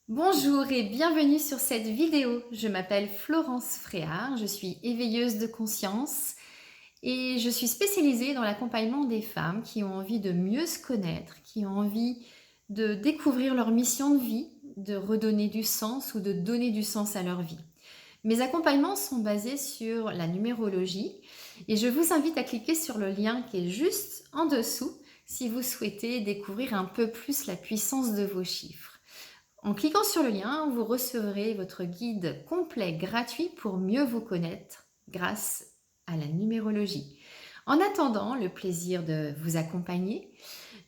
Bonjour et bienvenue sur cette vidéo. Je m'appelle Florence Fréard, je suis éveilleuse de conscience et je suis spécialisée dans l'accompagnement des femmes qui ont envie de mieux se connaître, qui ont envie de découvrir leur mission de vie, de redonner du sens ou de donner du sens à leur vie. Mes accompagnements sont basés sur la numérologie et je vous invite à cliquer sur le lien qui est juste en dessous si vous souhaitez découvrir un peu plus la puissance de vos chiffres. En cliquant sur le lien, vous recevrez votre guide complet gratuit pour mieux vous connaître grâce à la numérologie. En attendant le plaisir de vous accompagner,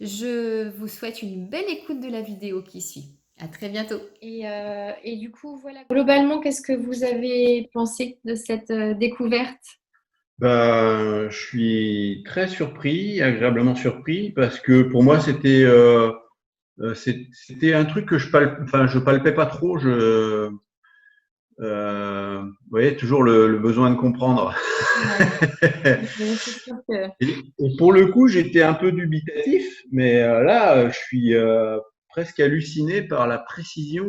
je vous souhaite une belle écoute de la vidéo qui suit. À très bientôt. Et du coup, voilà. Globalement, qu'est-ce que vous avez pensé de cette découverte? Je suis très surpris, agréablement surpris, parce que pour moi, c'était un truc que je palpais pas trop. Vous voyez, toujours le besoin de comprendre. Ouais, c'est sûr que... Et pour le coup, j'étais un peu dubitatif, mais là, je suis presque halluciné par la précision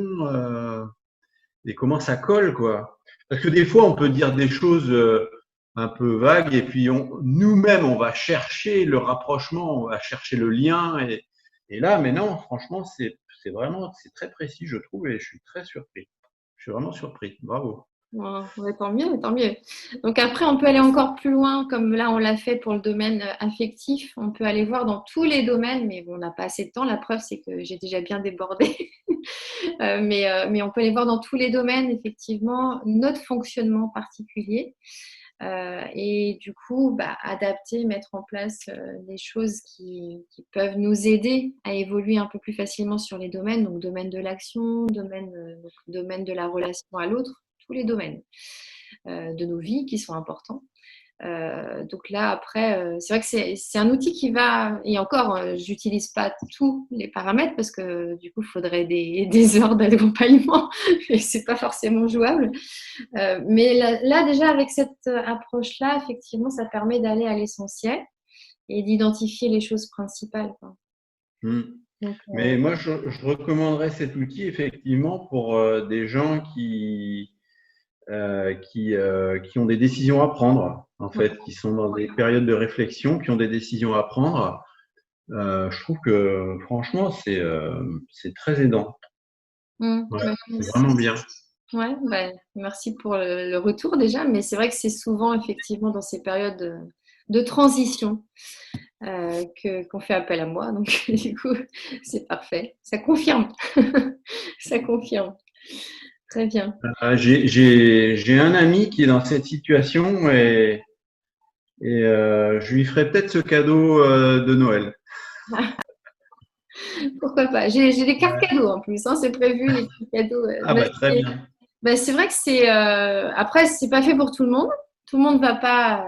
et comment ça colle, quoi. Parce que des fois, on peut dire des choses un peu vagues et puis nous-mêmes, on va chercher le rapprochement, on va chercher le lien. Et là, mais non, franchement, c'est très précis, je trouve, et je suis très surpris. Je suis vraiment surpris. Bravo. Ouais, tant mieux, tant mieux. Donc après, on peut aller encore plus loin, comme là on l'a fait pour le domaine affectif. On peut aller voir dans tous les domaines, mais bon, on n'a pas assez de temps. La preuve, c'est que j'ai déjà bien débordé. Mais on peut aller voir dans tous les domaines, effectivement, notre fonctionnement particulier. Et du coup, adapter, mettre en place des choses qui peuvent nous aider à évoluer un peu plus facilement sur les domaines, donc domaine de l'action, domaine de la relation à l'autre, tous les domaines de nos vies qui sont importants. Donc là, après, c'est vrai que c'est un outil qui va, et encore, j'utilise pas tous les paramètres parce que du coup, il faudrait des heures d'accompagnement et c'est pas forcément jouable. Mais là, déjà, avec cette approche-là, effectivement, ça permet d'aller à l'essentiel et d'identifier les choses principales, quoi. Hmm. Donc, Mais moi, je recommanderais cet outil effectivement pour des gens qui ont des décisions à prendre, en ouais. fait, qui sont dans des périodes de réflexion, qui ont des décisions à prendre. Je trouve que franchement, c'est très aidant. Ouais, c'est vraiment bien. Ouais, merci pour le retour déjà, mais c'est vrai que c'est souvent effectivement dans ces périodes de transition qu'on fait appel à moi. Donc, du coup, c'est parfait. Ça confirme. Ça confirme. Très bien. J'ai un ami qui est dans cette situation et je lui ferai peut-être ce cadeau de Noël. Pourquoi pas? J'ai des cartes cadeaux en plus, hein, c'est prévu, les petits cadeaux. Ah bah très bien. C'est vrai que c'est. Après, c'est pas fait pour tout le monde. Tout le monde ne va pas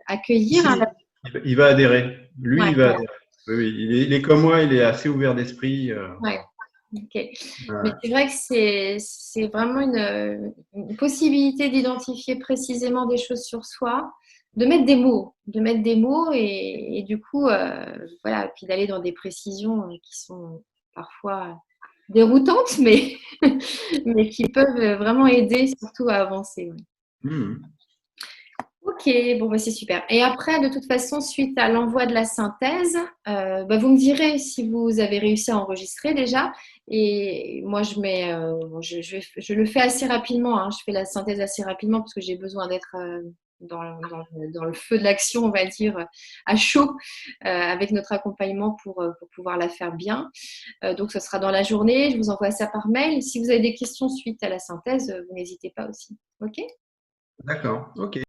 accueillir, hein. Si, il va adhérer. Lui, Ouais, il va adhérer. Oui, oui, il est comme moi, il est assez ouvert d'esprit. ouais. Ok. Mais Euh, c'est vrai que c'est vraiment une possibilité d'identifier précisément des choses sur soi, de mettre des mots et du coup, voilà, puis d'aller dans des précisions qui sont parfois déroutantes, mais, mais qui peuvent vraiment aider surtout à avancer. Ouais. hmm. Ok, bon, c'est super. Et après, de toute façon, suite à l'envoi de la synthèse, vous me direz si vous avez réussi à enregistrer déjà. Et moi, je le fais assez rapidement, hein. Je fais la synthèse assez rapidement parce que j'ai besoin d'être dans le feu de l'action, on va dire, à chaud, avec notre accompagnement pour pouvoir la faire bien. Donc, ce sera dans la journée. Je vous envoie ça par mail. Si vous avez des questions suite à la synthèse, vous n'hésitez pas aussi. Ok? D'accord, ok.